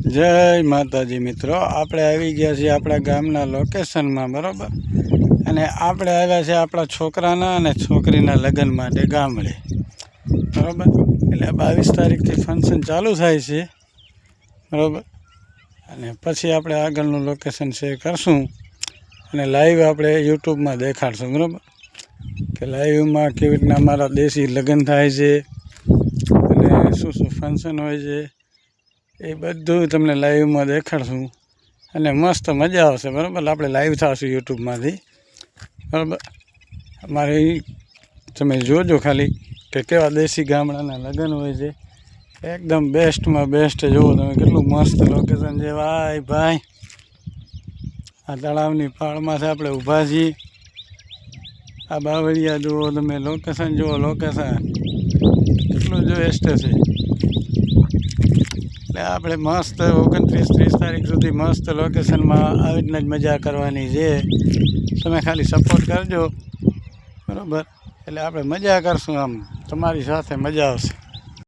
જય માતાજી મિત્રો, આપણે આવી ગયા છીએ આપણા ગામના લોકેશનમાં, બરાબર. અને આપણે આવ્યા છે આપણા છોકરાના અને છોકરીના લગ્ન માટે ગામડે, બરાબર. એટલે 22 તારીખથી ફંક્શન ચાલુ થાય છે, બરાબર. અને પછી આપણે આગળનું લોકેશન શેર કરશું અને લાઈવ આપણે યુટ્યુબમાં દેખાડશું, બરાબર. કે લાઈવમાં કેવી રીતના અમારા દેશી લગ્ન થાય છે અને શું શું ફંક્શન હોય છે એ બધું તમને લાઈવમાં દેખાડશું અને મસ્ત મજા આવશે, બરાબર. આપણે લાઈવ થશું યુટ્યુબમાંથી, બરાબર. અમારે તમે જોજો ખાલી કે કેવા દેશી ગામડાના લગ્ન હોય છે, એકદમ બેસ્ટમાં બેસ્ટ. જુઓ તમે કેટલું મસ્ત લોકેશન છે ભાઈ. આ તળાવની પાળમાંથી આપણે ઊભા છીએ. આ બાવળિયા જુઓ તમે, લોકેશન જુઓ, લોકેશન કેટલું જો એસ્ટ છે. એટલે આપણે મસ્ત 29-30 તારીખ સુધી મસ્ત લોકેશનમાં આવી રીતના જ મજા કરવાની છે. તમે ખાલી સપોર્ટ કરજો, બરાબર. એટલે આપણે મજા કરશું, આમ તમારી સાથે મજા આવશે.